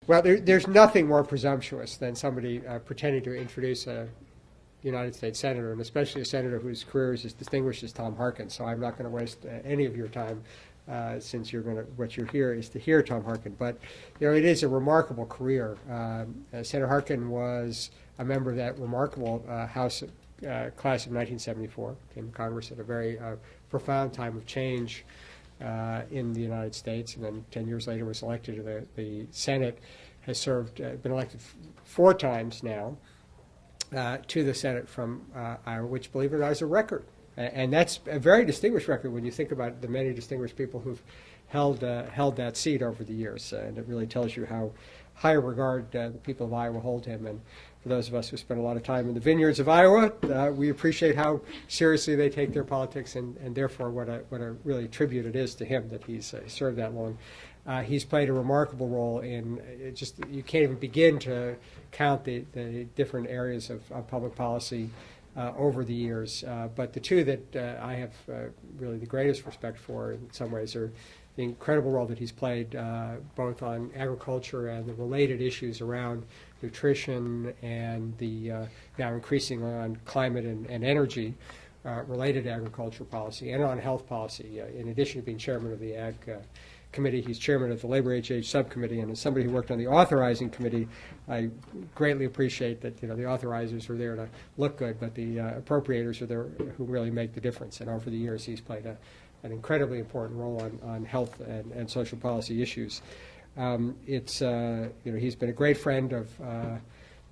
Well, there's nothing more presumptuous than somebody pretending to introduce a United States senator, and especially a senator whose career is as distinguished as Tom Harkin. So I'm not going to waste any of your time, since what you're here is to hear Tom Harkin. But it is a remarkable career. Senator Harkin was a member of that remarkable House class of 1974. Came to Congress at a very profound time of change in the United States, and then 10 years later was elected to the Senate. Has served, been elected 4 times now to the Senate from Iowa, which, believe it or not, is a record. And that's a very distinguished record when you think about the many distinguished people who've held that seat over the years. And it really tells you how high a regard the people of Iowa hold him. And for those of us who spend a lot of time in the vineyards of Iowa, we appreciate how seriously they take their politics, and therefore what a really tribute it is to him that he's served that long. He's played a remarkable role in you can't even begin to count the different areas of public policy over the years. But the two that I have really the greatest respect for in some ways are the incredible role that he's played both on agriculture and the related issues around nutrition, and the now increasingly on climate and energy related agriculture policy, and on health policy. In addition to being chairman of the Ag Committee, he's chairman of the Labor HH Subcommittee, and as somebody who worked on the authorizing committee, I greatly appreciate that the authorizers are there to look good, but the appropriators are there who really make the difference. And over the years, he's played an incredibly important role on health and social policy issues. He's been a great friend of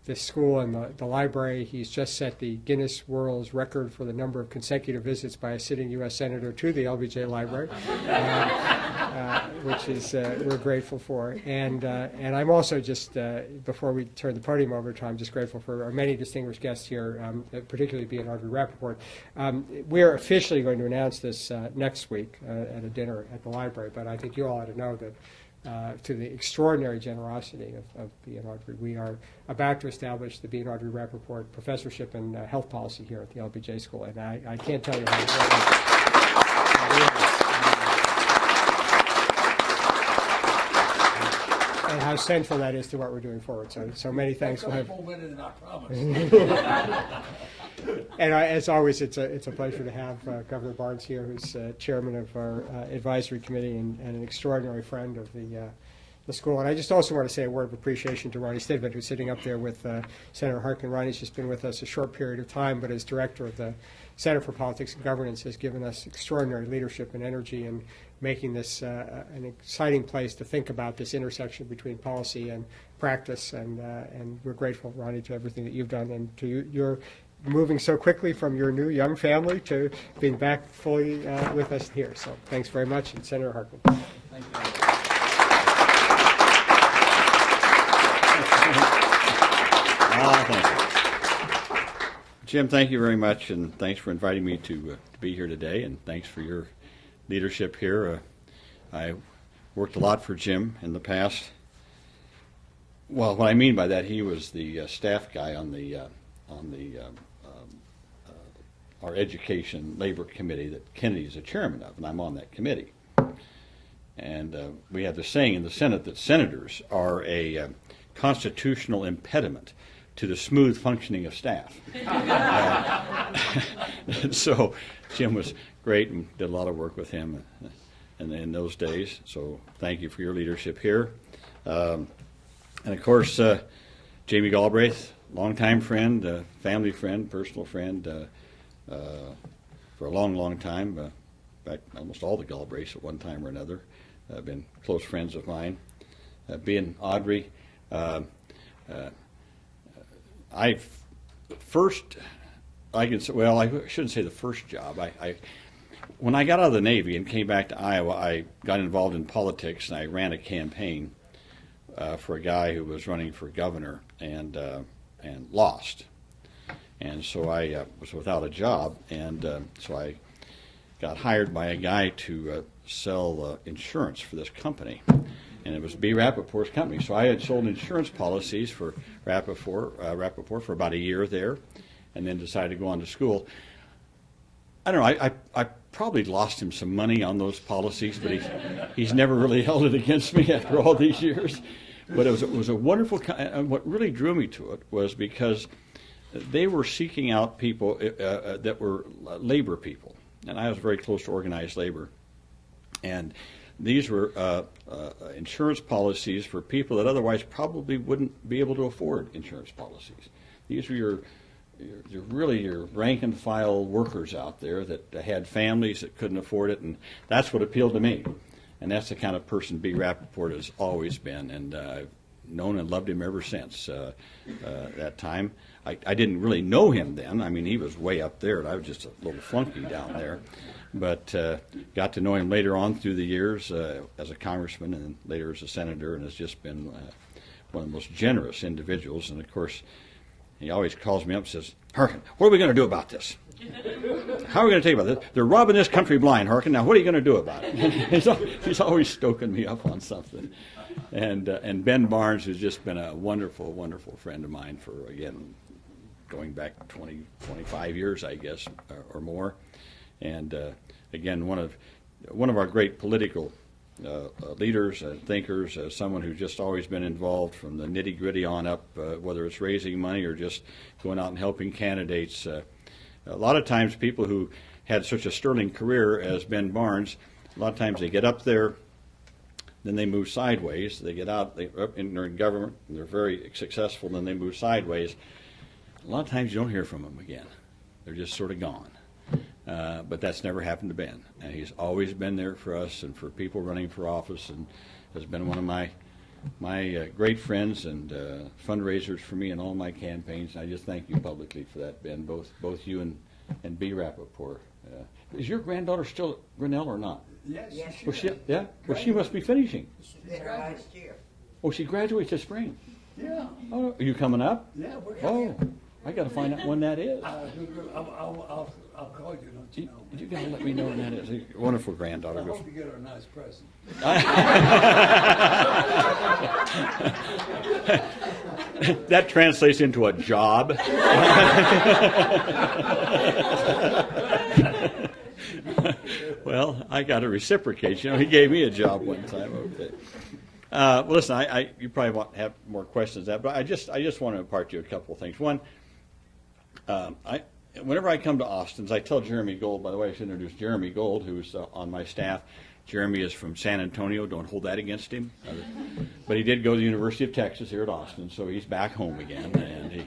this school and the library. He's just set the Guinness World Record for the number of consecutive visits by a sitting U.S. Senator to the LBJ Library, which is we're grateful for. And I'm also just, before we turn the podium over to, I'm just grateful for our many distinguished guests here, particularly B. and Audrey Rappaport. We're officially going to announce this next week at a dinner at the library, but I think you all ought to know that to the extraordinary generosity of B. and Audrey, we are about to establish the B. and Audrey Rappaport Professorship in Health Policy here at the LBJ School, and I can't tell you how important and how central that is to what we're doing forward. So many thanks. We'll have. And as always, it's a pleasure to have Governor Barnes here, who's chairman of our advisory committee and an extraordinary friend of the school. And I just also want to say a word of appreciation to Ronnie Stidman, who's sitting up there with Senator Harkin. Ronnie's just been with us a short period of time, but as director of the Center for Politics and Governance has given us extraordinary leadership and energy in making this an exciting place to think about this intersection between policy and practice. And we're grateful, Ronnie, to everything that you've done, and to your moving so quickly from your new young family to being back fully with us here. So thanks very much, and Senator Harkin. Thank you. Thank you. Jim, thank you very much, and thanks for inviting me to be here today, and thanks for your leadership here. I worked a lot for Jim in the past. Well, what I mean by that, he was the staff guy on our Education Labor Committee that Kennedy's the chairman of, and I'm on that committee. And we have the saying in the Senate that senators are a constitutional impediment to the smooth functioning of staff. So Jim was great and did a lot of work with him in those days. So thank you for your leadership here. And of course, Jamie Galbraith, longtime friend, family friend, personal friend for a long, long time. In fact, almost all the Galbraiths at one time or another have been close friends of mine. Being Audrey, I shouldn't say the first job. When I got out of the Navy and came back to Iowa, I got involved in politics, and I ran a campaign for a guy who was running for governor and lost. And so I was without a job, and so I got hired by a guy to sell insurance for this company. And it was B. Rappaport's company. So I had sold insurance policies for Rappaport for about a year there, and then decided to go on to school. I don't know, I probably lost him some money on those policies, but he's never really held it against me after all these years. But it was a wonderful. And what really drew me to it was because they were seeking out people that were labor people, and I was very close to organized labor, and these were insurance policies for people that otherwise probably wouldn't be able to afford insurance policies. These were your rank and file workers out there that had families that couldn't afford it, and that's what appealed to me. And that's the kind of person B. Rappaport has always been, and I've known and loved him ever since that time. I didn't really know him then. I mean, he was way up there, and I was just a little flunky down there. But got to know him later on through the years as a congressman and later as a senator, and has just been one of the most generous individuals. And, of course, he always calls me up and says, Harkin, what are we going to do about this? How are we going to tell you about this? They're robbing this country blind, Harkin. Now, what are you going to do about it? He's always stoking me up on something. And Ben Barnes, who's just been a wonderful, wonderful friend of mine for, again, going back 20, 25 years, I guess, or more. And again, one of our great political leaders and thinkers, someone who's just always been involved from the nitty-gritty on up, whether it's raising money or just going out and helping candidates. A lot of times people who had such a sterling career as Ben Barnes, a lot of times they get up there, then they move sideways. They get out, they're in government, and they're very successful, then they move sideways. A lot of times you don't hear from them again. They're just sort of gone. But that's never happened to Ben. And he's always been there for us and for people running for office, and has been one of my great friends and fundraisers for me in all my campaigns. And I just thank you publicly for that, Ben, both you and B. Rappaport. Is your granddaughter still at Grinnell or not? Yes. Was she, yeah? Well, she must be finishing. She did her last year. Oh, she graduates this spring. Yeah. Oh, are you coming up? Yeah, we're Oh, I got to find out when that is. I'll call you, don't you know? You got to let me know when that is. A wonderful granddaughter. I hope you get her a nice present. That translates into a job. Well, I got to reciprocate. You know, he gave me a job one time. Okay. Well, listen, you probably won't have more questions than that, but I just want to impart to you a couple of things. One, whenever I come to Austin's, I tell Jeremy Gold, by the way, I should introduce Jeremy Gold, who's on my staff. Jeremy is from San Antonio. Don't hold that against him. But he did go to the University of Texas here at Austin, so he's back home again. And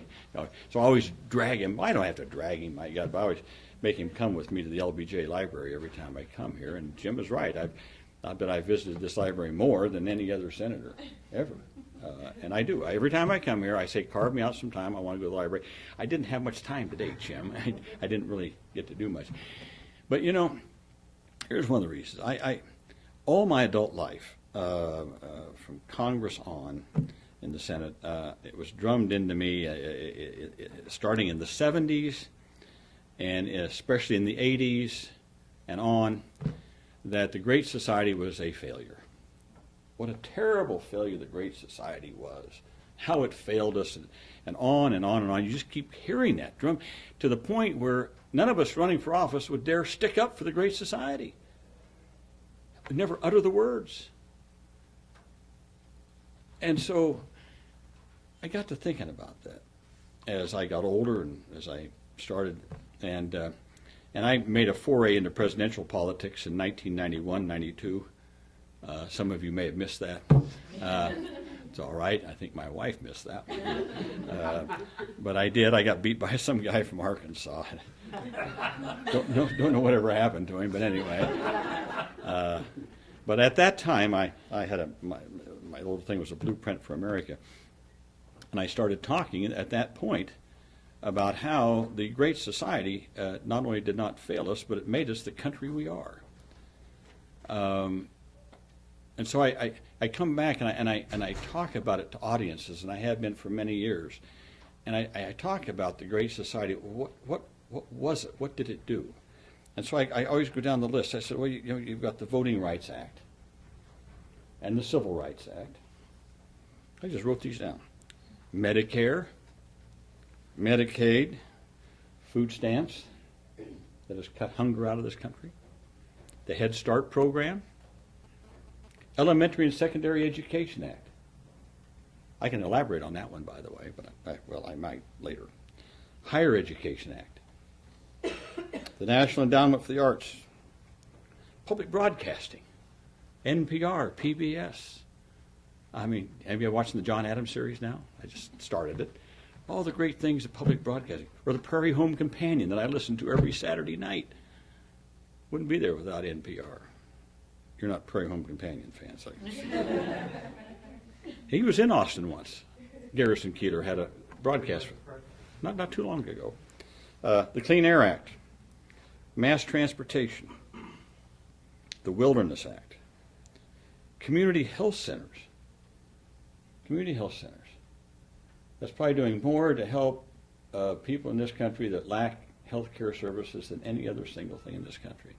so I always drag him. I don't have to drag him, my God, but I always make him come with me to the LBJ library every time I come here. And Jim is right. I bet I visited this library more than any other senator ever. And I do. Every time I come here, I say, carve me out some time. I want to go to the library. I didn't have much time today, Jim. I didn't really get to do much. But, you know, here's one of the reasons. All my adult life, from Congress on in the Senate, it was drummed into me starting in the 70s and especially in the 80s and on, that the Great Society was a failure. What a terrible failure the Great Society was. How it failed us, and on and on and on. You just keep hearing that drum to the point where none of us running for office would dare stick up for the Great Society. We'd never utter the words. And so I got to thinking about that as I got older and as I started. And I made a foray into presidential politics in 1991, 92. Some of you may have missed that. It's all right. I think my wife missed that one. But I did. I got beat by some guy from Arkansas. Don't know whatever happened to him, but anyway. But at that time, I had my little thing was a Blueprint for America. And I started talking at that point about how the Great Society not only did not fail us, but it made us the country we are. And so I come back and I talk about it to audiences, and I have been for many years. And I talk about the Great Society. What was it? What did it do? And so I always go down the list. I said, well, you've got the Voting Rights Act and the Civil Rights Act. I just wrote these down. Medicare, Medicaid, food stamps that has cut hunger out of this country, the Head Start program, Elementary and Secondary Education Act. I can elaborate on that one, by the way, but I might later. Higher Education Act, the National Endowment for the Arts, public broadcasting, NPR, PBS. I mean, have you been watching the John Adams series now? I just started it. All the great things of public broadcasting, or the Prairie Home Companion that I listen to every Saturday night. Wouldn't be there without NPR. You're not Prairie Home Companion fans, I guess. He was in Austin once. Garrison Keillor had a broadcast not too long ago. The Clean Air Act, mass transportation, the Wilderness Act, community health centers. Community health centers. That's probably doing more to help people in this country that lack health care services than any other single thing in this country,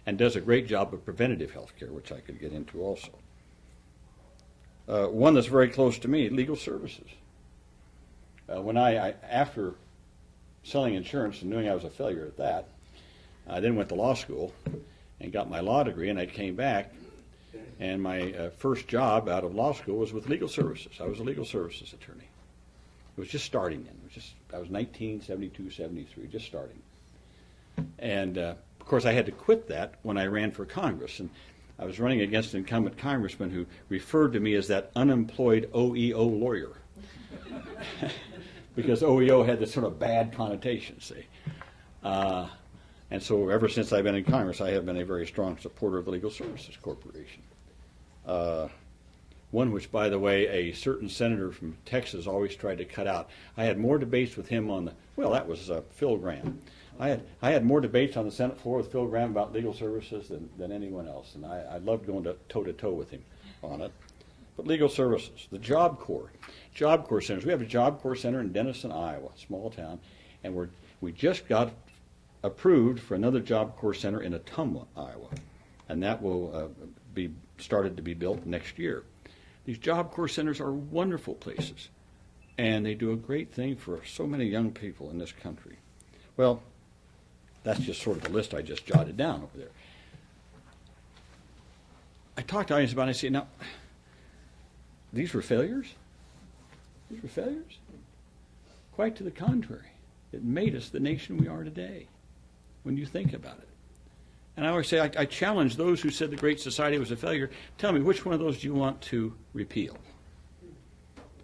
and does a great job of preventative health care, which I could get into also. One that's very close to me, legal services. When I after selling insurance and knowing I was a failure at that, I then went to law school and got my law degree, and I came back, and my first job out of law school was with legal services. I was a legal services attorney. It was just starting then. I was 1972, 73, just starting. And of course, I had to quit that when I ran for Congress, and I was running against an incumbent congressman who referred to me as that unemployed OEO lawyer, because OEO had this sort of bad connotation, see. And so ever since I've been in Congress, I have been a very strong supporter of the Legal Services Corporation. One which, by the way, a certain senator from Texas always tried to cut out. I had more debates with him on that was Phil Gramm. I had more debates on the Senate floor with Phil Gramm about legal services than anyone else, and I loved going toe-to-toe with him on it. But legal services, the Job Corps centers. We have a Job Corps center in Denison, Iowa, small town, and we just got approved for another Job Corps center in Ottumwa, Iowa, and that will be started to be built next year. These Job Corps centers are wonderful places, and they do a great thing for so many young people in this country. Well, that's just sort of the list I just jotted down over there. I talked to audience about it, and I say, now, these were failures? These were failures? Quite to the contrary. It made us the nation we are today, when you think about it. And I always say, I challenge those who said the Great Society was a failure. Tell me, which one of those do you want to repeal?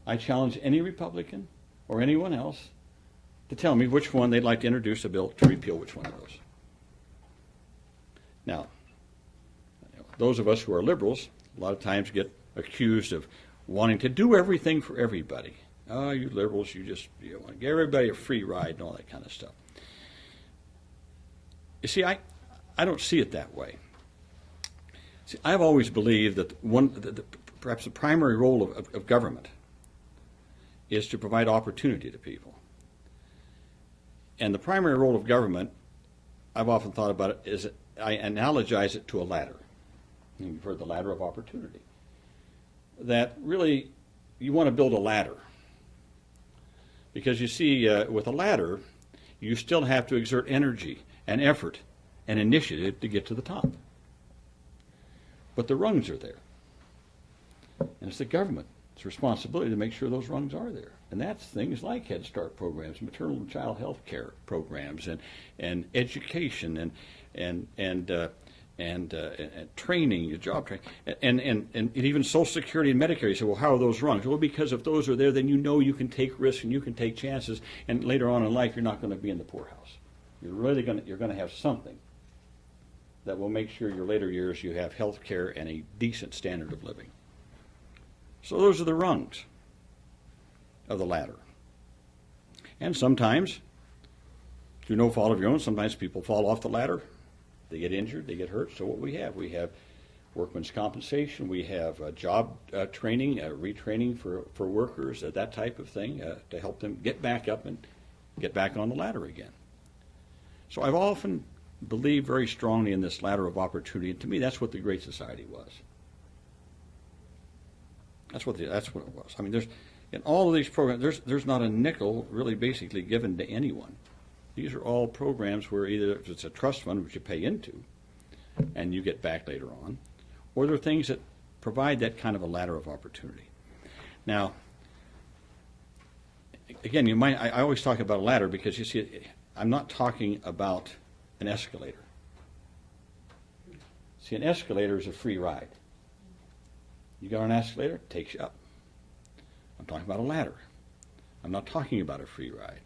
I challenge any Republican or anyone else to tell me which one they'd like to introduce a bill to repeal which one of those. Now, those of us who are liberals a lot of times get accused of wanting to do everything for everybody. Oh, you liberals, you want to give everybody a free ride and all that kind of stuff. You see, I don't see it that way. See, I've always believed that perhaps the primary role of government is to provide opportunity to people. And the primary role of government, I've often thought about it, is I analogize it to a ladder. You've heard the ladder of opportunity. That really, you want to build a ladder. Because you see, with a ladder, you still have to exert energy and effort and initiative to get to the top. But the rungs are there. And it's the government's responsibility to make sure those rungs are there. And that's things like Head Start programs, maternal and child health care programs, and education, and training, job training, and even Social Security and Medicare. You say, well, how are those rungs? Well, because if those are there, then you know you can take risks and you can take chances, and later on in life, you're not going to be in the poorhouse. You're going to have something that will make sure your later years you have health care and a decent standard of living. So those are the rungs of the ladder. And sometimes, through no fault of your own, sometimes people fall off the ladder. They get injured, they get hurt. So what we have workman's compensation, we have job training, retraining for workers, that type of thing, to help them get back up and get back on the ladder again. So I've often believed very strongly in this ladder of opportunity, and to me that's what the Great Society was. That's what it was. I mean, in all of these programs, there's not a nickel really basically given to anyone. These are all programs where either it's a trust fund, which you pay into, and you get back later on, or there are things that provide that kind of a ladder of opportunity. Now, again, I always talk about a ladder because you see, I'm not talking about an escalator. See, an escalator is a free ride. You get on an escalator, it takes you up. I'm talking about a ladder. I'm not talking about a free ride.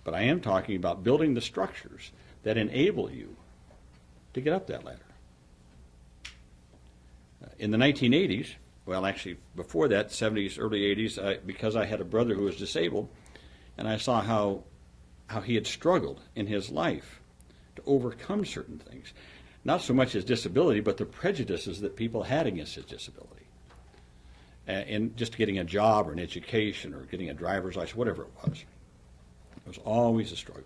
But I am talking about building the structures that enable you to get up that ladder. In the 1980s, well, actually before that, 70s, early 80s, because I had a brother who was disabled, and I saw how he had struggled in his life to overcome certain things. Not so much his disability, but the prejudices that people had against his disability. And just getting a job or an education or getting a driver's license, whatever it was. It was always a struggle.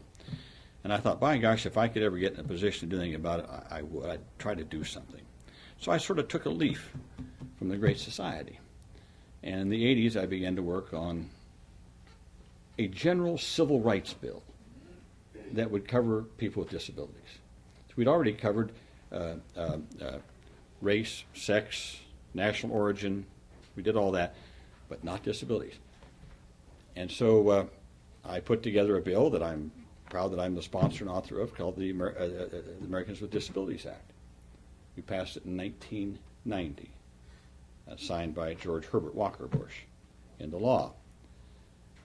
And I thought, by gosh, if I could ever get in a position to do anything about it, I would. I'd try to do something. So I sort of took a leaf from the Great Society. And in the 80s, I began to work on a general civil rights bill that would cover people with disabilities. So we'd already covered race, sex, national origin. We did all that, but not disabilities. And so I put together a bill that I'm proud that I'm the sponsor and author of called the Americans with Disabilities Act. We passed it in 1990, signed by George Herbert Walker Bush into law.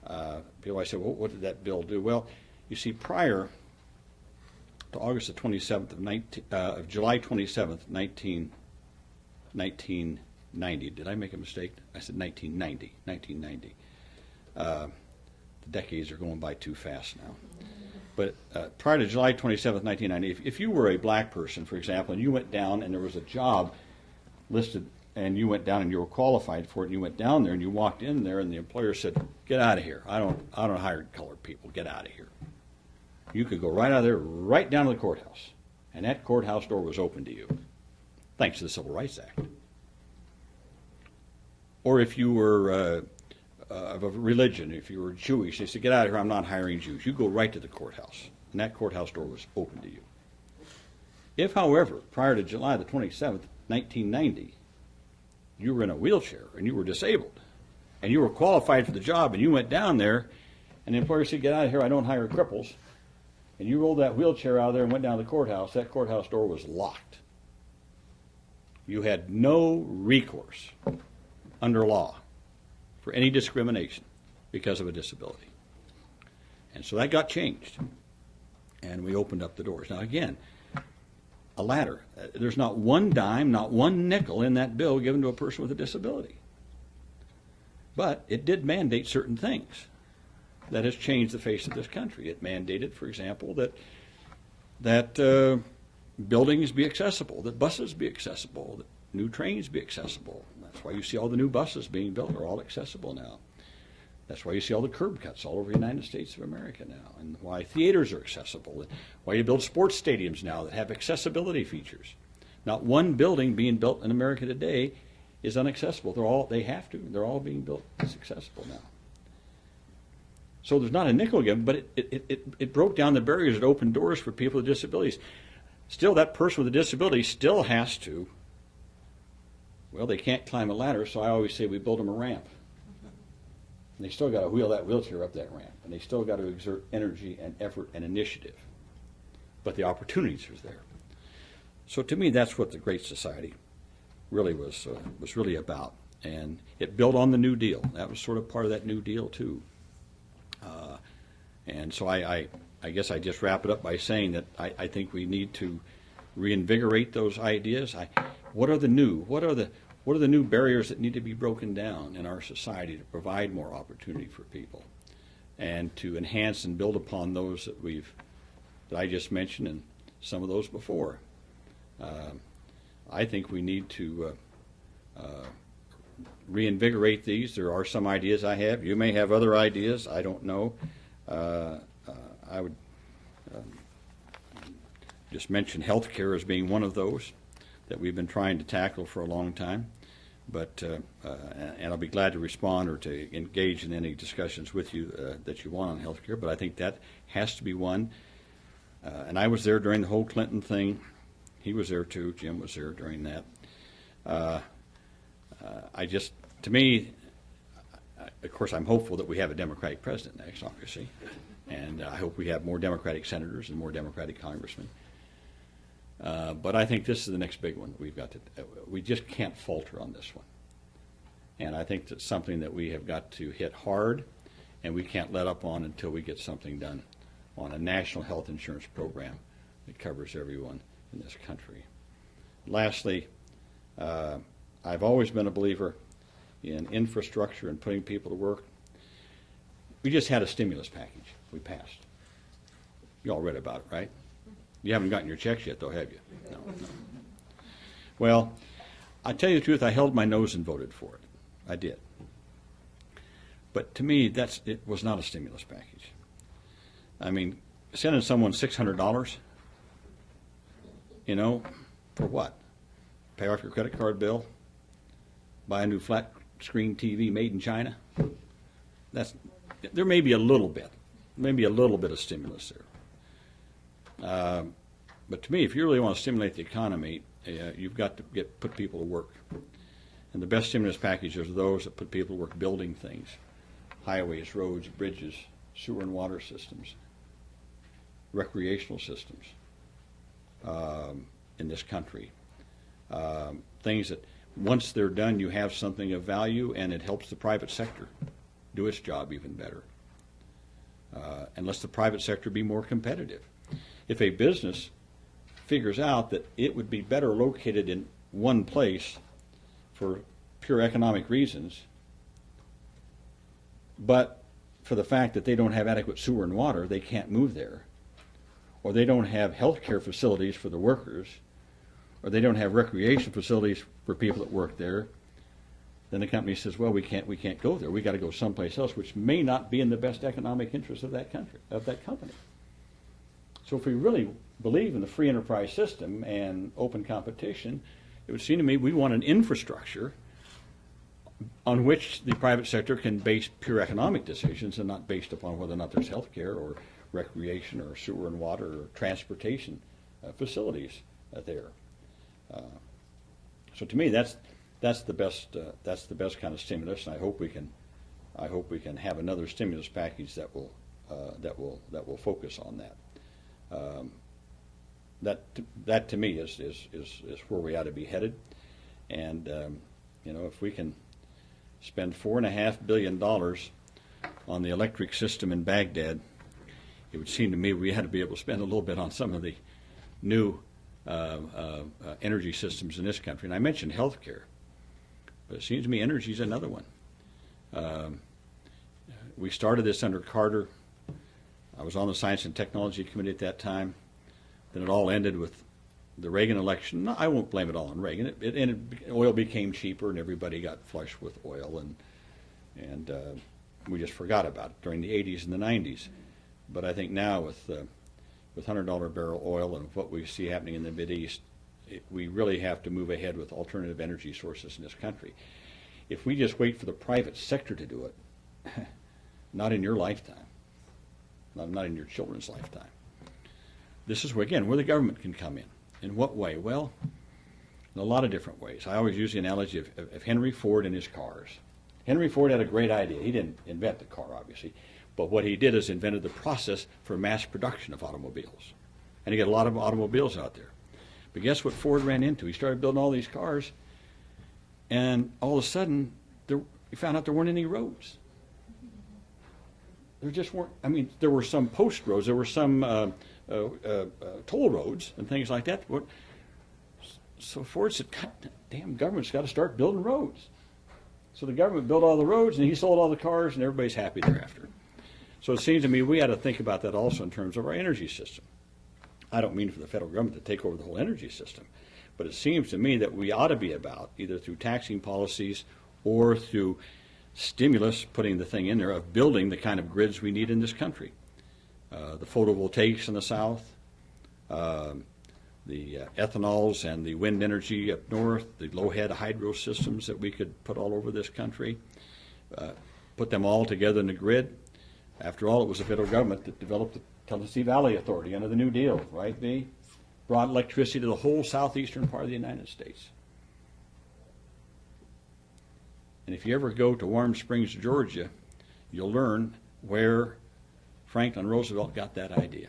People always say, well, what did that bill do? Well, you see, prior to August the 27th of July 27th, 1990. Did I make a mistake? I said 1990. 1990. The decades are going by too fast now. But prior to July 27th, 1990, if you were a black person, for example, and you went down and there was a job listed and you went down and you were qualified for it and you went down there and you walked in there and the employer said, get out of here. I don't hire colored people. Get out of here. You could go right out of there, right down to the courthouse. And that courthouse door was open to you, thanks to the Civil Rights Act. Or if you were of a religion, if you were Jewish, they said, get out of here, I'm not hiring Jews. You go right to the courthouse. And that courthouse door was open to you. If, however, prior to July the 27th, 1990, you were in a wheelchair and you were disabled and you were qualified for the job and you went down there and the employer said, get out of here, I don't hire cripples, and you rolled that wheelchair out of there and went down to the courthouse, that courthouse door was locked. You had no recourse under law for any discrimination because of a disability. And so that got changed. And we opened up the doors. Now again, a ladder. There's not one dime, not one nickel in that bill given to a person with a disability. But it did mandate certain things that has changed the face of this country. It mandated, for example, that buildings be accessible, that buses be accessible, that new trains be accessible. That's why you see all the new buses being built are all accessible now. That's why you see all the curb cuts all over the United States of America now, and why theaters are accessible, and why you build sports stadiums now that have accessibility features. Not one building being built in America today is inaccessible. They're all being built as accessible now. So there's not a nickel given, but it broke down the barriers. It opened doors for people with disabilities. Still, that person with a disability still has to, well, they can't climb a ladder, so I always say we build them a ramp. And they still got to wheel that wheelchair up that ramp. And they still got to exert energy and effort and initiative. But the opportunities are there. So to me, that's what the Great Society really was really about. And it built on the New Deal. That was sort of part of that New Deal, too. And so I guess I just wrap it up by saying that I think we need to reinvigorate those ideas. What are the new barriers that need to be broken down in our society to provide more opportunity for people, and to enhance and build upon those that I just mentioned and some of those before. I think we need to reinvigorate these. There are some ideas I have. You may have other ideas. I don't know. I would just mention health care as being one of those that we've been trying to tackle for a long time. But and I'll be glad to respond or to engage in any discussions with you that you want on health care. But I think that has to be one. And I was there during the whole Clinton thing. He was there too. Jim was there during that. To me, of course, I'm hopeful that we have a Democratic president next, obviously, and I hope we have more Democratic senators and more Democratic congressmen. But I think this is the next big one. We just can't falter on this one. And I think that's something that we have got to hit hard, and we can't let up on until we get something done on a national health insurance program that covers everyone in this country. Lastly, I've always been a believer in infrastructure and putting people to work. We just had a stimulus package we passed. You all read about it, right? You haven't gotten your checks yet, though, have you? No. Well, I tell you the truth, I held my nose and voted for it. I did. But to me, it was not a stimulus package. I mean, sending someone $600, for what? Pay off your credit card bill? Buy a new flat screen TV made in China? There may be a little bit of stimulus there. But to me, if you really want to stimulate the economy, you've got to put people to work. And the best stimulus packages are those that put people to work building things: highways, roads, bridges, sewer and water systems, recreational systems in this country. Things that once they're done, you have something of value, and it helps the private sector do its job even better. And lets the private sector be more competitive. If a business figures out that it would be better located in one place for pure economic reasons, but for the fact that they don't have adequate sewer and water, they can't move there, or they don't have health care facilities for the workers, or they don't have recreation facilities for people that work there, then the company says, well, we can't go there. We got to go someplace else, which may not be in the best economic interest of that country, of that company. So if we really believe in the free enterprise system and open competition, it would seem to me we want an infrastructure on which the private sector can base pure economic decisions and not based upon whether or not there's health care or recreation or sewer and water or transportation facilities there. So to me, that's the best kind of stimulus, and I hope we can have another stimulus package that will focus on that. That to me is where we ought to be headed, and if we can spend $4.5 billion on the electric system in Baghdad, it would seem to me we had to be able to spend a little bit on some of the new energy systems in this country. And I mentioned health care, but it seems to me energy is another one. We started this under Carter. I was on the Science and Technology Committee at that time. Then it all ended with the Reagan election. No, I won't blame it all on Reagan. Oil became cheaper, and everybody got flush with oil, and we just forgot about it during the 80s and the 90s. But I think now with $100 barrel oil and what we see happening in the Mideast, we really have to move ahead with alternative energy sources in this country. If we just wait for the private sector to do it, not in your lifetime, not in your children's lifetime. This is where, again, where the government can come in. In what way? Well, in a lot of different ways. I always use the analogy of Henry Ford and his cars. Henry Ford had a great idea. He didn't invent the car, obviously, but what he did is invented the process for mass production of automobiles. And he got a lot of automobiles out there. But guess what Ford ran into? He started building all these cars, and all of a sudden, he found out there weren't any roads. There just weren't. I mean, there were some post roads, there were some toll roads and things like that. So Ford said, God damn, government's got to start building roads. So the government built all the roads, and he sold all the cars, and everybody's happy thereafter. So it seems to me we ought to think about that also in terms of our energy system. I don't mean for the federal government to take over the whole energy system, but it seems to me that we ought to be about, either through taxing policies or through stimulus, putting the thing in there, of building the kind of grids we need in this country. The photovoltaics in the south, the ethanols and the wind energy up north, the low-head hydro systems that we could put all over this country, put them all together in a grid. After all, it was the federal government that developed the Tennessee Valley Authority under the New Deal, right, V? Brought electricity to the whole southeastern part of the United States. And if you ever go to Warm Springs, Georgia, you'll learn where Franklin Roosevelt got that idea.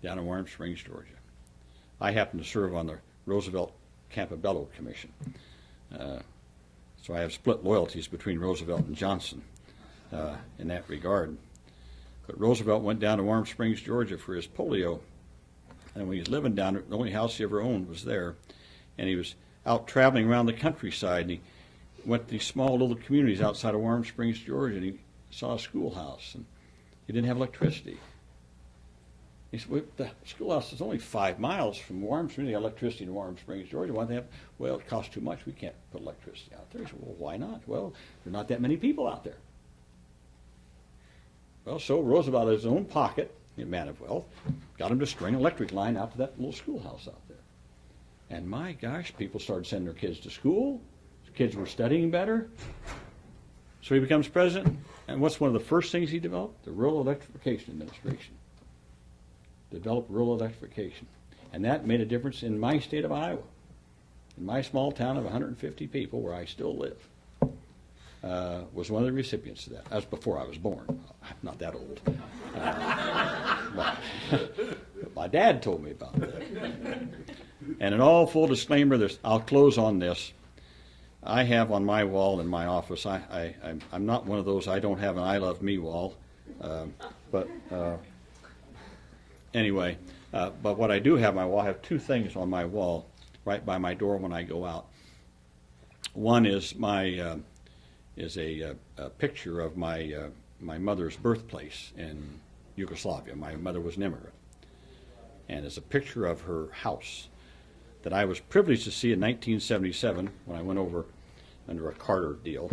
Down in Warm Springs, Georgia. I happen to serve on the Roosevelt Campobello Commission. So I have split loyalties between Roosevelt and Johnson in that regard. But Roosevelt went down to Warm Springs, Georgia for his polio. And when he was living down there, the only house he ever owned was there. And he was out traveling around the countryside, and he went to these small little communities outside of Warm Springs, Georgia, and he saw a schoolhouse, and he didn't have electricity. He said, well, the schoolhouse is only 5 miles from Warm Springs. They got electricity in Warm Springs, Georgia. Why do they have? Well, it costs too much. We can't put electricity out there. He said, well, why not? Well, there are not that many people out there. Well, so Roosevelt, out of his own pocket, a man of wealth, got him to string an electric line out to that little schoolhouse out there. And my gosh, people started sending their kids to school. Kids were studying better. So he becomes president. And what's one of the first things he developed? The Rural Electrification Administration. Developed rural electrification. And that made a difference in my state of Iowa. In my small town of 150 people, where I still live, was one of the recipients of that. That was before I was born. I'm not that old. But my dad told me about that. And in all full disclaimer, I'll close on this. I have on my wall in my office, I'm not one of those I don't have an I love me wall. But what I do have on my wall, I have two things on my wall right by my door when I go out. One is a picture of my mother's birthplace in Yugoslavia. My mother was an immigrant. And it's a picture of her house that I was privileged to see in 1977 when I went over under a Carter deal.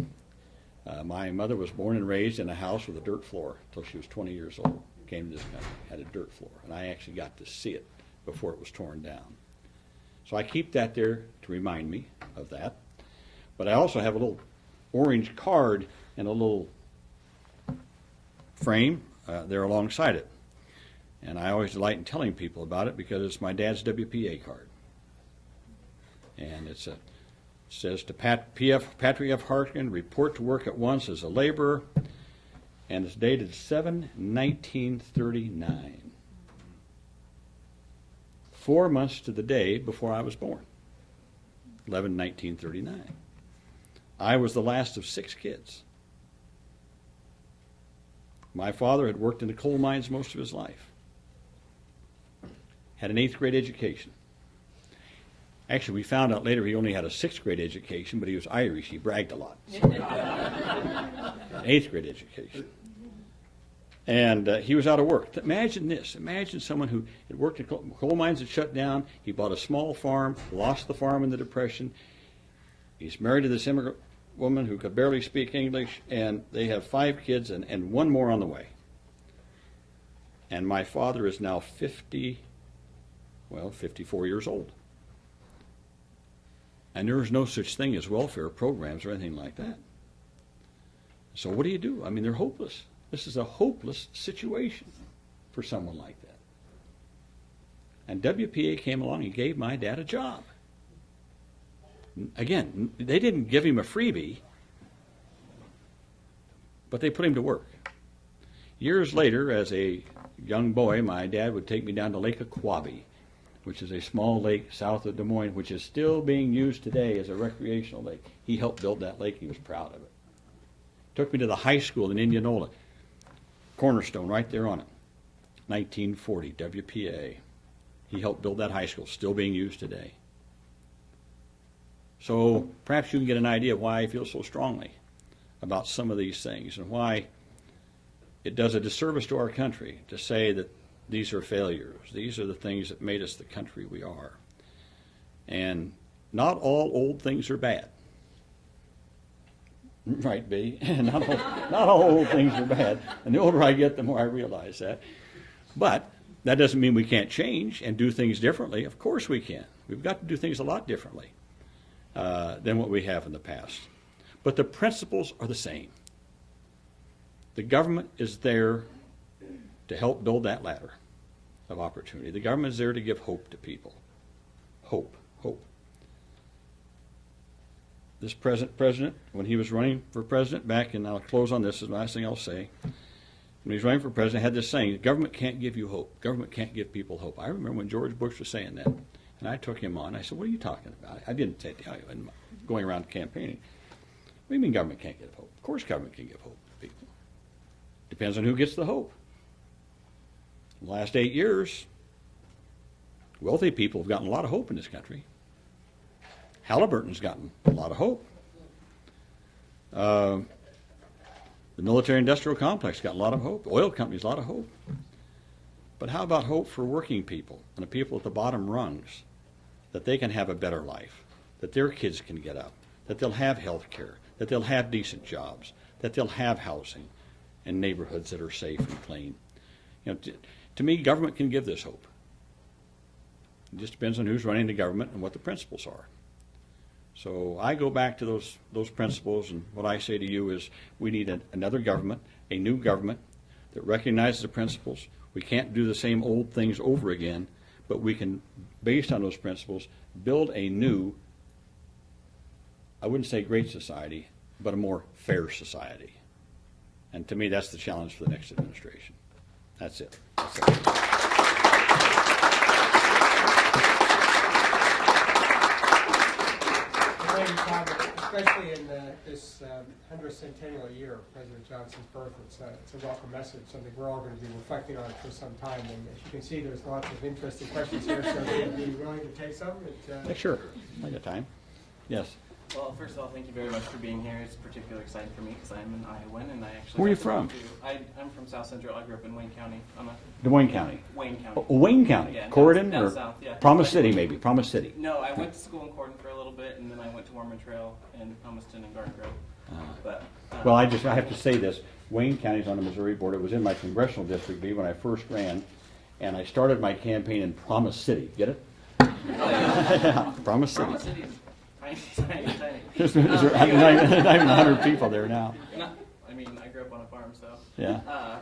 My mother was born and raised in a house with a dirt floor until she was 20 years old. Came to this country, had a dirt floor, and I actually got to see it before it was torn down. So I keep that there to remind me of that. But I also have a little orange card and a little frame there alongside it. And I always delight in telling people about it because it's my dad's WPA card. And it says to Patrick F. Harkin, report to work at once as a laborer. And it's dated 7/1939. 4 months to the day before I was born. 11/1939. I was the last of 6 kids. My father had worked in the coal mines most of his life. Had an 8th grade education. Actually, we found out later he only had a 6th grade education, but he was Irish. He bragged a lot. So, an 8th grade education. And he was out of work. Imagine this. Imagine someone who had worked in coal mines that shut down. He bought a small farm, lost the farm in the Depression. He's married to this immigrant woman who could barely speak English, and they have 5 kids and one more on the way. And my father is now 54 years old. And there is no such thing as welfare programs or anything like that. So what do you do? I mean, they're hopeless. This is a hopeless situation for someone like that. And WPA came along and gave my dad a job. Again, they didn't give him a freebie, but they put him to work. Years later, as a young boy, my dad would take me down to Lake Aquabi, which is a small lake south of Des Moines, which is still being used today as a recreational lake. He helped build that lake. He was proud of it. Took me to the high school in Indianola. Cornerstone right there on it. 1940, WPA. He helped build that high school, still being used today. So perhaps you can get an idea of why I feel so strongly about some of these things and why it does a disservice to our country to say that these are failures. These are the things that made us the country we are. And not all old things are bad. Right, B? not all old things are bad. And the older I get, the more I realize that. But that doesn't mean we can't change and do things differently. Of course we can. We've got to do things a lot differently than what we have in the past. But the principles are the same. The government is there to help build that ladder of opportunity. The government is there to give hope to people. Hope. this present president, when he was running for president back, and I'll close on this, is the last thing I'll say. When he was running for president, had this saying, government can't give you hope. Government can't give people hope. I remember when George Bush was saying that. And I took him on. I said, what are you talking about? I didn't say it going around campaigning. What do you mean government can't give hope? Of course government can give hope to people. Depends on who gets the hope. In the last 8 years, wealthy people have gotten a lot of hope in this country. Halliburton's gotten a lot of hope. The military-industrial complex got a lot of hope. Oil companies, a lot of hope. But how about hope for working people and the people at the bottom rungs, that they can have a better life, that their kids can get up, that they'll have health care, that they'll have decent jobs, that they'll have housing and neighborhoods that are safe and clean. You know, to me, government can give this hope. It just depends on who's running the government and what the principles are. So I go back to those principles, and what I say to you is we need another government, a new government that recognizes the principles. We can't do the same old things over again, but we can, based on those principles, build a new, I wouldn't say great society, but a more fair society. And to me, that's the challenge for the next administration. That's it. That's it. Especially in this 100th centennial year of President Johnson's birth, it's a welcome message, something we're all going to be reflecting on for some time. And as you can see, there's lots of interesting questions here, so if you'd be willing to take some. Yeah, sure. I got time. Yes. Well, first of all, thank you very much for being here. It's particularly exciting for me because I'm an Iowan, and I actually. Where are you from? I'm from South Central. I grew up in Wayne County. Des Moines County. Wayne County. Oh, Wayne County. Yeah, Corydon down or south, yeah. Promise City, maybe. Promise City. No, I went to school in Corydon for a little bit, and then I went to Warman Trail and Palmerston and Garden Grove. But Well, I have to say this. Wayne County's on the Missouri board. It was in my congressional district B when I first ran, and I started my campaign in Promise City. Get it? Yeah, Promise City. Promise City is tiny, tiny. There's not even 100 people there now. I mean, I grew up on a farm, so. Yeah.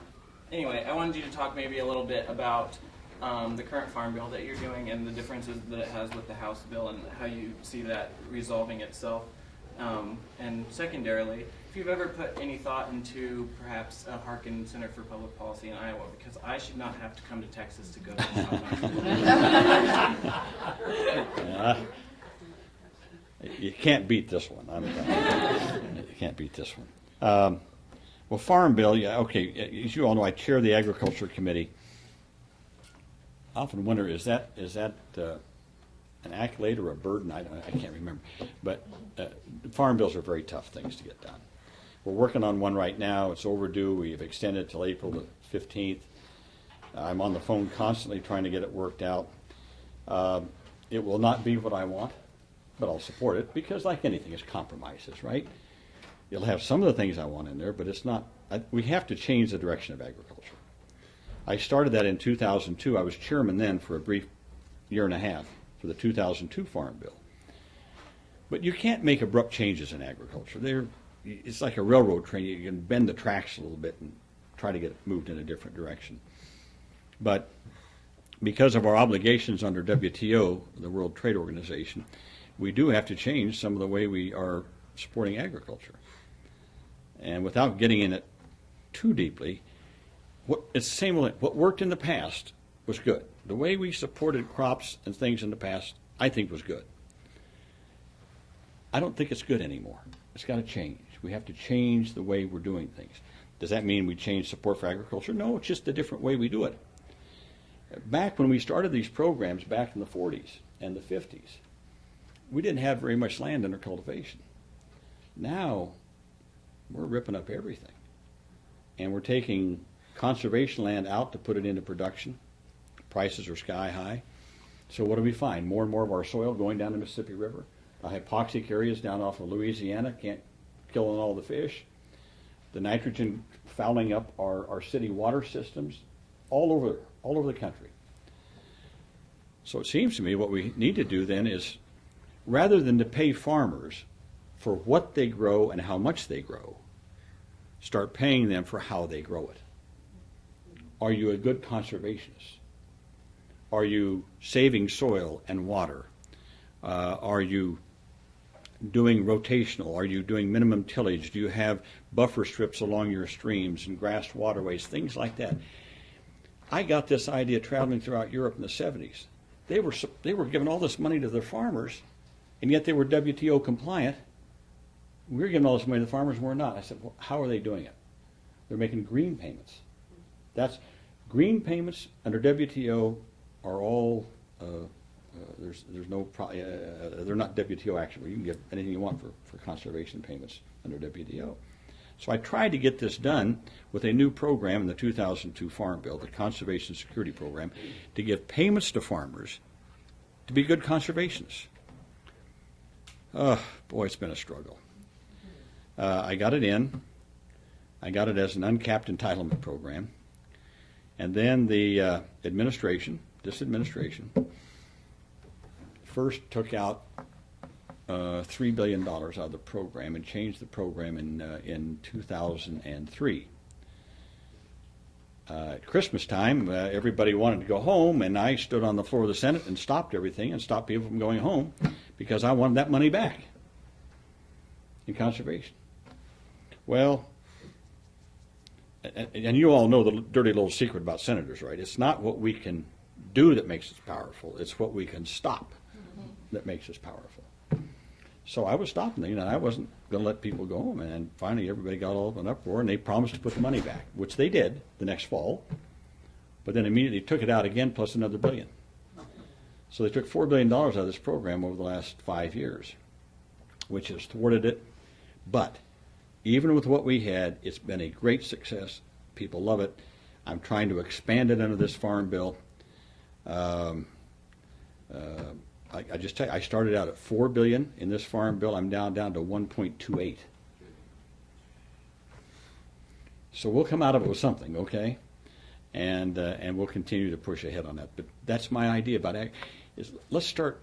Anyway, I wanted you to talk maybe a little bit about the current farm bill that you're doing and the differences that it has with the House bill and how you see that resolving itself. And secondarily, if you've ever put any thought into perhaps a Harkin Center for Public Policy in Iowa, because I should not have to come to Texas to go to You can't beat this one. I'm you can't beat this one. Well, Farm Bill, yeah, okay. As you all know, I chair the Agriculture Committee. I often wonder, is that an accolade or a burden? I can't remember. But farm bills are very tough things to get done. We're working on one right now. It's overdue. We've extended it till April the 15th. I'm on the phone constantly trying to get it worked out. It will not be what I want, but I'll support it because, like anything, it's compromises, right? You'll have some of the things I want in there, but it's not. We have to change the direction of agriculture. I started that in 2002. I was chairman then for a brief year and a half for the 2002 Farm Bill. But you can't make abrupt changes in agriculture. It's like a railroad train. You can bend the tracks a little bit and try to get it moved in a different direction. But because of our obligations under WTO, the World Trade Organization, we do have to change some of the way we are supporting agriculture. And without getting in it too deeply, it's the same. What worked in the past was good. The way we supported crops and things in the past, I think, was good. I don't think it's good anymore. It's got to change. We have to change the way we're doing things. Does that mean we change support for agriculture? No, it's just a different way we do it. Back when we started these programs back in the 40s and the 50s, we didn't have very much land under cultivation. Now, we're ripping up everything. And we're taking conservation land out to put it into production. Prices are sky high. So what do we find? More and more of our soil going down the Mississippi River. Hypoxic areas down off of Louisiana, killing all the fish. The nitrogen fouling up our city water systems all over the country. So it seems to me what we need to do then is, rather than to pay farmers for what they grow and how much they grow, start paying them for how they grow it. Are you a good conservationist? Are you saving soil and water? Are you doing rotational? Are you doing minimum tillage? Do you have buffer strips along your streams and grassed waterways, things like that? I got this idea traveling throughout Europe in the 70s. They were giving all this money to their farmers, and yet they were WTO compliant. We were giving all this money to the farmers, and we're not. I said, well, how are they doing it? They're making green payments. Green payments under WTO are all there's no they're not WTO actionable. You can get anything you want for conservation payments under WTO. So I tried to get this done with a new program in the 2002 Farm Bill, the Conservation Security Program, to give payments to farmers to be good conservationists. Oh, boy, it's been a struggle. I got it in. I got it as an uncapped entitlement program. And then the this administration, first took out $3 billion out of the program and changed the program in 2003. At Christmas time, everybody wanted to go home, and I stood on the floor of the Senate and stopped everything and stopped people from going home because I wanted that money back in conservation. Well, and you all know the dirty little secret about senators, right? It's not what we can do that makes us powerful. It's what we can stop that makes us powerful. So I was stopping things, and I wasn't going to let people go home. And finally, everybody got all of an uproar, and they promised to put the money back, which they did the next fall. But then immediately took it out again, plus another $1 billion. So they took $4 billion out of this program over the last 5 years, which has thwarted it. But even with what we had, it's been a great success. People love it. I'm trying to expand it under this farm bill. I just tell you, I started out at $4 billion in this farm bill. I'm down to 1.28. So we'll come out of it with something, okay? And we'll continue to push ahead on that. But that's my idea about ag. Is let's start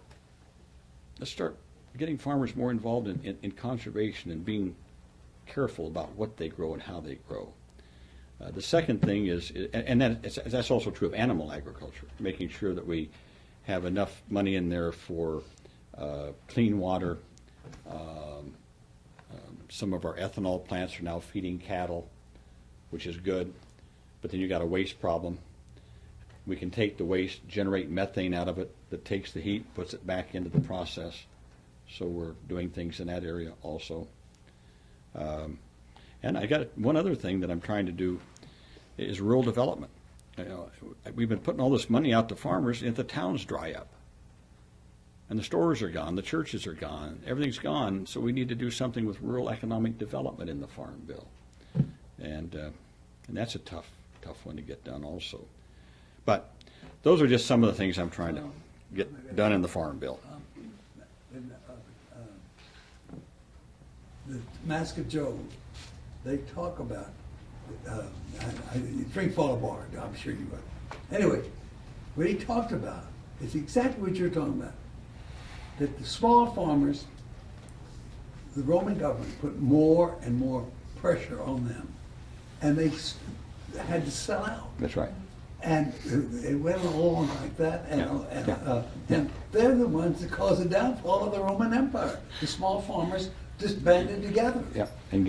getting farmers more involved in conservation and being careful about what they grow and how they grow. The second thing is, and that's also true of animal agriculture, making sure that we have enough money in there for clean water. Some of our ethanol plants are now feeding cattle, which is good, but then you got a waste problem. We can take the waste, generate methane out of it that takes the heat, puts it back into the process. So we're doing things in that area also. And I got one other thing that I'm trying to do is rural development. You know, we've been putting all this money out to farmers, and the towns dry up. And the stores are gone, the churches are gone, everything's gone, so we need to do something with rural economic development in the Farm Bill. And that's a tough one to get done also. But those are just some of the things I'm trying to get done in the Farm Bill. The Mask of Job, they talk about, drink full of water, I'm sure you would. Anyway, what he talked about is exactly what you're talking about. That the small farmers, the Roman government put more and more pressure on them, and they had to sell out. That's right. And it went along like that, and they're the ones that caused the downfall of the Roman Empire. The small farmers just banded together. Yeah, and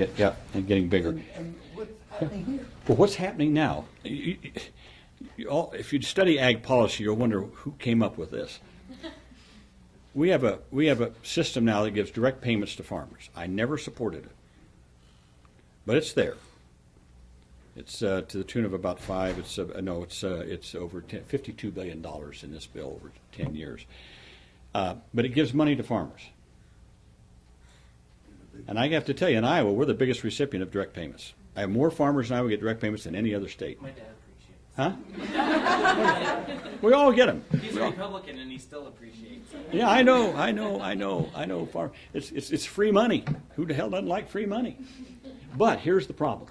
getting bigger. And what's happening here? Well, what's happening now? If you study ag policy, you'll wonder who came up with this. We have a system now that gives direct payments to farmers. I never supported it, but it's there. It's to the tune of about it's over $52 billion in this bill over 10 years. But it gives money to farmers. And I have to tell you, in Iowa, we're the biggest recipient of direct payments. I have more farmers in Iowa get direct payments than any other state. My dad appreciates it. Huh? We all get them. He's a Republican and he still appreciates it. Yeah, I know. Farm. It's free money. Who the hell doesn't like free money? But here's the problem.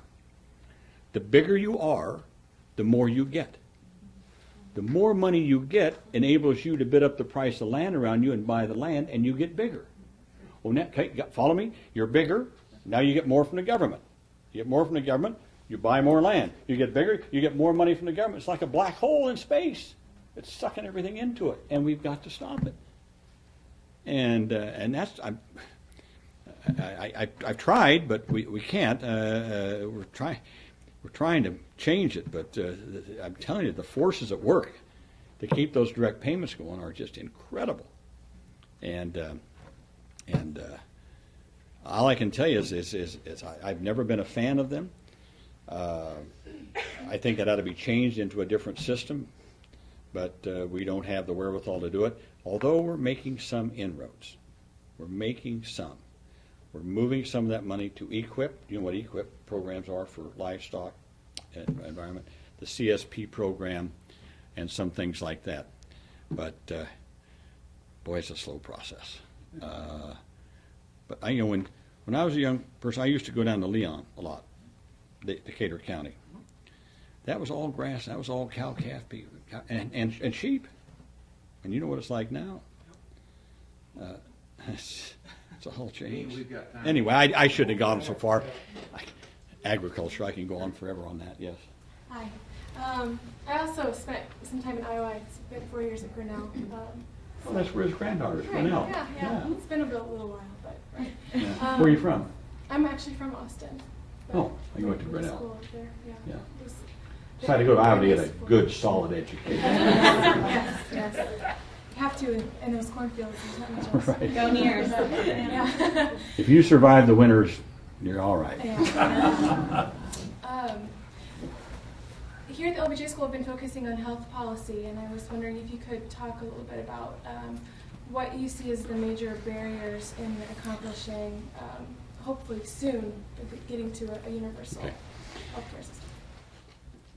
The bigger you are, the more you get. The more money you get enables you to bid up the price of land around you and buy the land, and you get bigger. Well, now, follow me? You're bigger. Now you get more from the government. You get more from the government, you buy more land. You get bigger, you get more money from the government. It's like a black hole in space. It's sucking everything into it, and we've got to stop it. And that's I've tried, but we can't. We're trying to change it, but I'm telling you, the forces at work to keep those direct payments going are just incredible. And all I can tell you is I've never been a fan of them. I think it ought to be changed into a different system, but we don't have the wherewithal to do it. Although we're making some inroads, we're making some. We're moving some of that money to EQIP. You know what EQIP programs are for livestock and environment, the CSP program, and some things like that. But boy, it's a slow process. But when I was a young person, I used to go down to Leon a lot, Decatur County. That was all grass. That was all cow, calf, and sheep. And you know what it's like now. It's a whole change. Anyway, I shouldn't have gone so far. Agriculture, I can go on forever on that. Yes. Hi. I also spent some time in Iowa. I spent 4 years at Grinnell. Well, that's where his granddaughter is. Right, Grinnell. yeah. It's been a little while, but right. Yeah. Where are you from? I'm actually from Austin. Oh, you went to School Grinnell. up there, yeah. Yeah. It was So I had to go to Iowa to get a good, solid education. yes. You have to in those cornfields. There's not much else. Right. Go Nears. Yeah. If you survive the winters, you're all right. Yeah. Here at the LBJ School, I've been focusing on health policy, and I was wondering if you could talk a little bit about what you see as the major barriers in accomplishing, hopefully soon, getting to a universal healthcare system.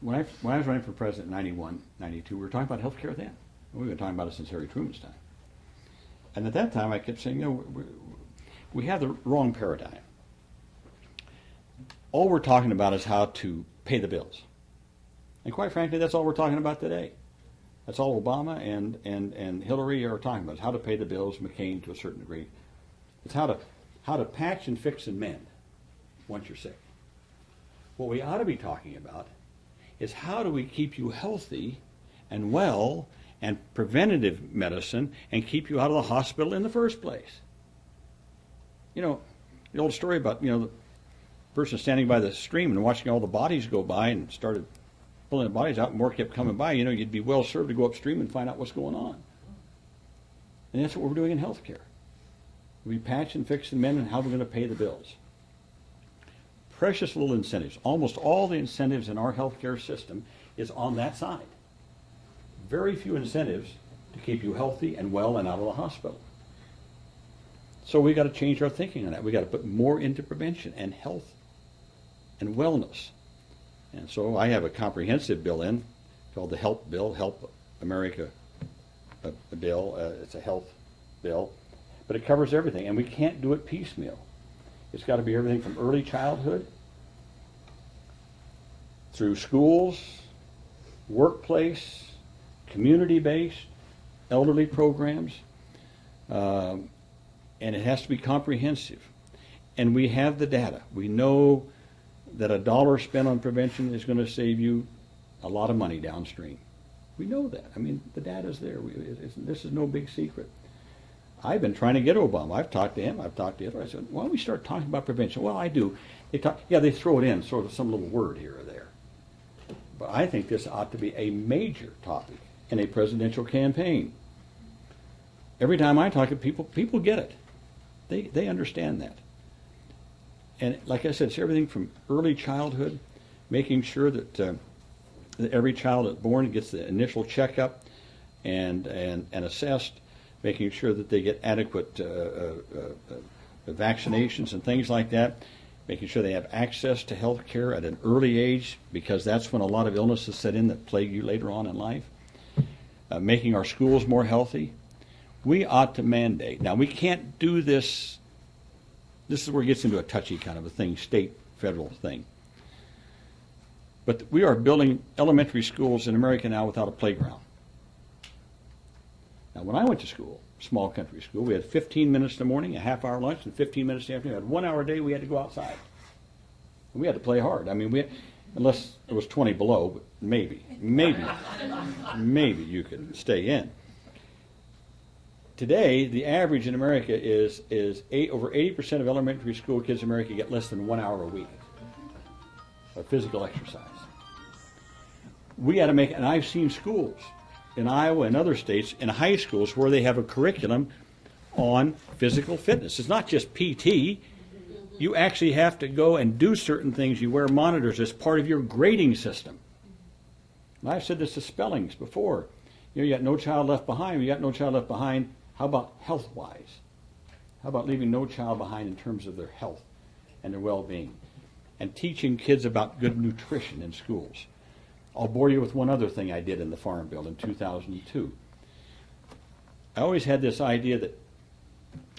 When I was running for president in 91, 92, we were talking about health care then. We've been talking about it since Harry Truman's time. And at that time, I kept saying, we have the wrong paradigm. All we're talking about is how to pay the bills. And quite frankly, that's all we're talking about today. That's all Obama and Hillary are talking about, is how to pay the bills, McCain to a certain degree. It's how to patch and fix and mend once you're sick. What we ought to be talking about is how do we keep you healthy and well and preventative medicine and keep you out of the hospital in the first place. You know, the old story about, the person standing by the stream and watching all the bodies go by and started pulling the bodies out and more kept coming by, you'd be well served to go upstream and find out what's going on. And that's what we're doing in healthcare. We patch and fix and mend and how we're going to pay the bills. Precious little incentives. Almost all the incentives in our healthcare system is on that side. Very few incentives to keep you healthy and well and out of the hospital. So we got to change our thinking on that. We got to put more into prevention and health and wellness. And so I have a comprehensive bill in called the Help Bill, Help America bill. It's a health bill, but it covers everything, and we can't do it piecemeal. It's got to be everything from early childhood through schools, workplace, community-based, elderly programs, and it has to be comprehensive. And we have the data. We know that $1 spent on prevention is going to save you a lot of money downstream. We know that. I mean, the data's there. This is no big secret. I've been trying to get Obama. I've talked to him. I've talked to Hitler. I said, why don't we start talking about prevention? Well, I do. They throw it in, sort of some little word here or there. But I think this ought to be a major topic in a presidential campaign. Every time I talk to people, people get it. They understand that. And like I said, it's everything from early childhood, making sure that every child that's born gets the initial checkup and assessed, making sure that they get adequate vaccinations and things like that, making sure they have access to health care at an early age, because that's when a lot of illnesses set in that plague you later on in life, making our schools more healthy. We ought to mandate. Now, we can't do this. This is where it gets into a touchy kind of a thing, state, federal thing. But we are building elementary schools in America now without a playground. Now, when I went to school, small country school, we had 15 minutes in the morning, a half-hour lunch, and 15 minutes in the afternoon. We had 1 hour a day we had to go outside. And we had to play hard. I mean, unless it was 20 below, but maybe you could stay in. today, the average in America is over 80% of elementary school kids in America get less than 1 hour a week of physical exercise. We got to make, and I've seen schools in Iowa and other states, in high schools, where they have a curriculum on physical fitness. It's not just PT. You actually have to go and do certain things. You wear monitors as part of your grading system. And I've said this to spellings before. You got No Child Left Behind. You got No Child Left Behind. How about health-wise? How about leaving no child behind in terms of their health and their well-being? And teaching kids about good nutrition in schools. I'll bore you with one other thing I did in the Farm Bill in 2002. I always had this idea that,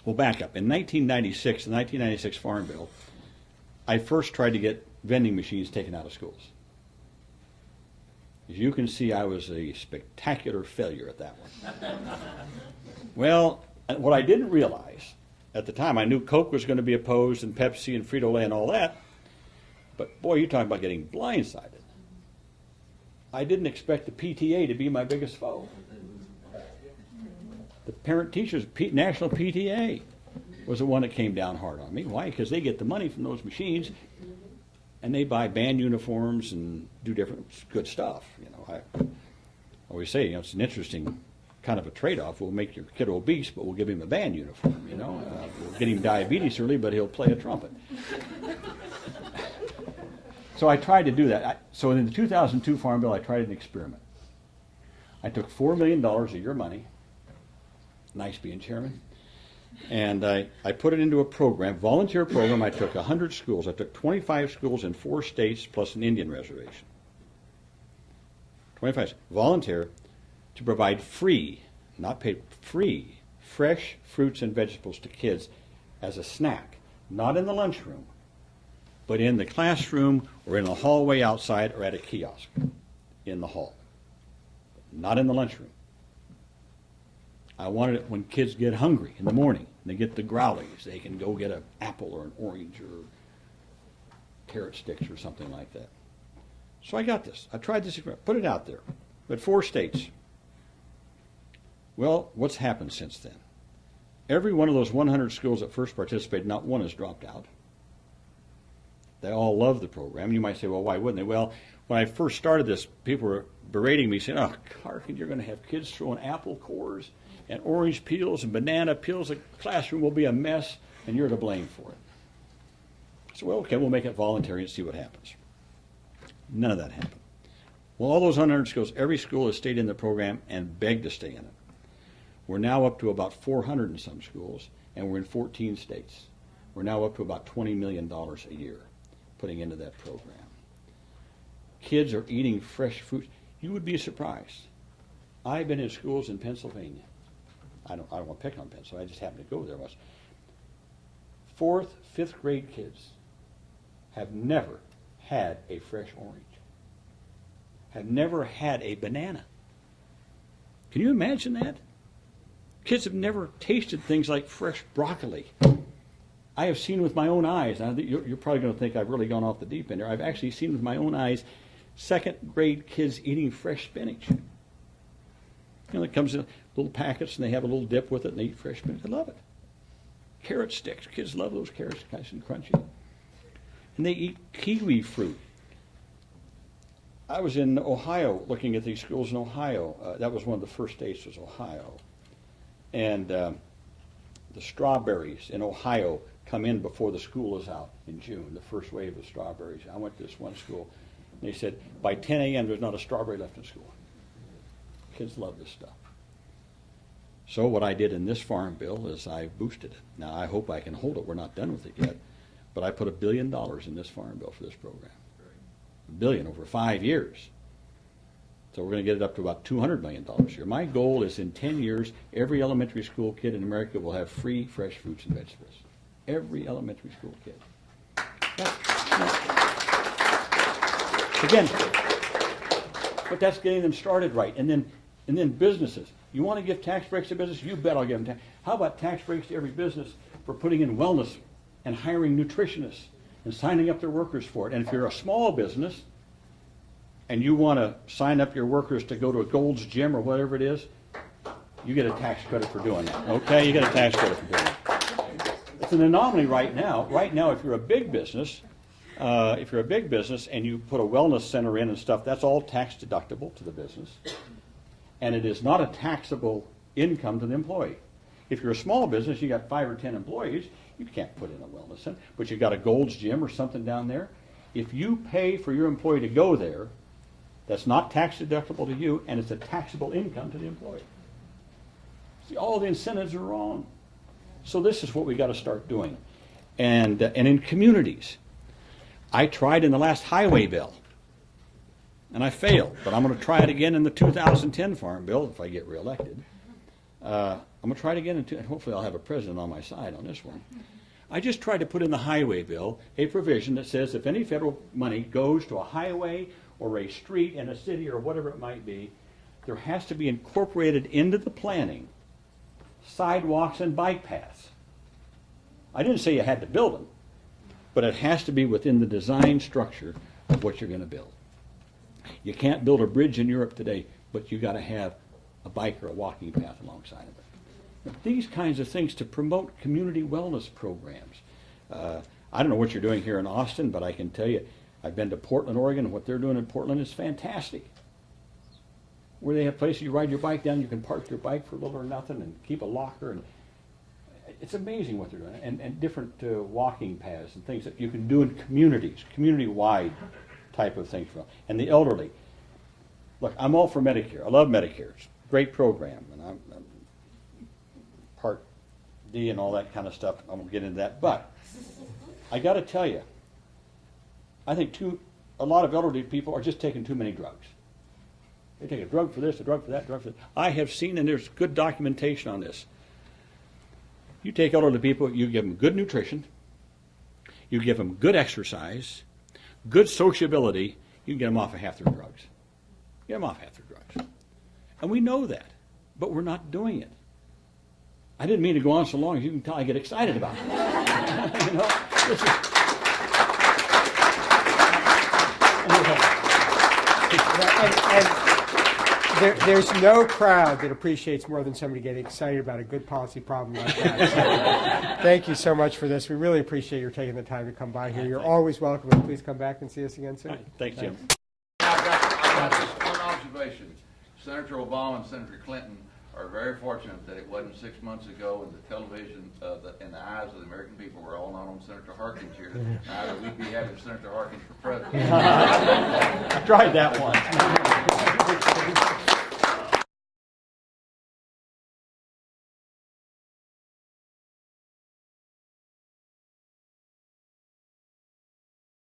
well, back up. In 1996, the 1996 Farm Bill, I first tried to get vending machines taken out of schools. As you can see, I was a spectacular failure at that one. Well, what I didn't realize at the time, I knew Coke was going to be opposed and Pepsi and Frito-Lay and all that, but boy, you're talking about getting blindsided. I didn't expect the PTA to be my biggest foe. The parent teachers, national PTA, was the one that came down hard on me. Why? Because they get the money from those machines, and they buy band uniforms and do different good stuff. You know, I always say, you know, it's an interesting kind of a trade-off. We'll make your kid obese, but we'll give him a band uniform. You know, we'll get him diabetes early, but he'll play a trumpet. So I tried to do that. So in the 2002 Farm Bill, I tried an experiment. I took $4 million of your money, nice being chairman, and I put it into a program, volunteer program. I took 100 schools. I took 25 schools in 4 states plus an Indian reservation. 25 volunteer to provide free, not paid, free, fresh fruits and vegetables to kids as a snack, not in the lunchroom, but in the classroom or in the hallway outside or at a kiosk in the hall, not in the lunchroom. I wanted it when kids get hungry in the morning, and they get the growlies, they can go get an apple or an orange or carrot sticks or something like that. So I got this. I tried this, put it out there. But 4 states. Well, what's happened since then? Every one of those 100 schools that first participated, not one has dropped out. They all love the program. And you might say, well, why wouldn't they? Well, when I first started this, people were berating me, saying, oh, Harkin, you're going to have kids throwing apple cores and orange peels and banana peels. The classroom will be a mess, and you're to blame for it. So, well, okay, we'll make it voluntary and see what happens. None of that happened. Well, all those 100 schools, every school has stayed in the program and begged to stay in it. We're now up to about 400 in some schools, and we're in 14 states. We're now up to about $20 million a year putting into that program. Kids are eating fresh fruit. You would be surprised. I've been in schools in Pennsylvania. I don't want to pick on Pennsylvania. I just happened to go there once. 4th, 5th grade kids have never had a fresh orange, have never had a banana. Can you imagine that? Kids have never tasted things like fresh broccoli. I have seen with my own eyes, now you're probably going to think I've really gone off the deep end there, I've actually seen with my own eyes 2nd grade kids eating fresh spinach. You know, it comes in little packets and they have a little dip with it and they eat fresh spinach. I love it. Carrot sticks. Kids love those carrots, nice and crunchy. And they eat kiwi fruit. I was in Ohio looking at these schools in Ohio. That was one of the first states, was Ohio. And the strawberries in Ohio come in before the school is out in June, the first wave of strawberries. I went to this one school, and they said, by 10 a.m. there's not a strawberry left in school. Kids love this stuff. So what I did in this Farm Bill is I boosted it. Now, I hope I can hold it. We're not done with it yet. But I put $1 billion in this Farm Bill for this program. $1 billion over 5 years. So we're going to get it up to about $200 million a year. My goal is in 10 years, every elementary school kid in America will have free fresh fruits and vegetables. Every elementary school kid. Again, but that's getting them started right. And then businesses. You want to give tax breaks to business? You bet I'll give them tax. How about tax breaks to every business for putting in wellness and hiring nutritionists and signing up their workers for it? And if you're a small business and you want to sign up your workers to go to a Gold's Gym or whatever it is, you get a tax credit for doing that. Okay, you get a tax credit for doing that. It's an anomaly right now. Right now, if you're a big business, and you put a wellness center in and stuff, that's all tax deductible to the business, and it is not a taxable income to the employee. If you're a small business, you got 5 or 10 employees, you can't put in a wellness center, but you got a Gold's Gym or something down there. If you pay for your employee to go there, that's not tax deductible to you, and it's a taxable income to the employee. See, all the incentives are wrong. So this is what we got to start doing. And in communities, I tried in the last highway bill, and I failed, but I'm going to try it again in the 2010 Farm Bill if I get reelected. I'm going to try it again, and hopefully I'll have a president on my side on this one. I just tried to put in the highway bill a provision that says if any federal money goes to a highway or a street in a city or whatever it might be, there has to be incorporated into the planning sidewalks and bike paths. I didn't say you had to build them, but it has to be within the design structure of what you're going to build. You can't build a bridge in Europe today, but you got to have a bike or a walking path alongside of it. These kinds of things to promote community wellness programs. I don't know what you're doing here in Austin, but I can tell you, I've been to Portland, Oregon, and what they're doing in Portland is fantastic. Where they have places you ride your bike down, you can park your bike for little or nothing and keep a locker. And it's amazing what they're doing. And different walking paths and things that you can do in communities, community-wide type of things. And the elderly. Look, I'm all for Medicare. I love Medicare. It's a great program. And I'm Part D and all that kind of stuff. I won't get into that. But I got to tell you, I think a lot of elderly people are just taking too many drugs. They take a drug for this, a drug for that, a drug for that. I have seen, and there's good documentation on this. You take elderly people, you give them good nutrition, you give them good exercise, good sociability, you can get them off of half their drugs. Get them off half their drugs. And we know that, but we're not doing it. I didn't mean to go on so long, as you can tell I get excited about it. You know, this is... And there's no crowd that appreciates more than somebody getting excited about a good policy problem like that. So, thank you so much for this. We really appreciate your taking the time to come by here. You're always welcome, and please come back and see us again soon. Thanks, Jim. I've got just one observation. Senator Obama and Senator Clinton are very fortunate that it wasn't 6 months ago and the television in the eyes of the American people were all not on Senator Harkin here. Now that we'd be having Senator Harkin for president. I tried that one.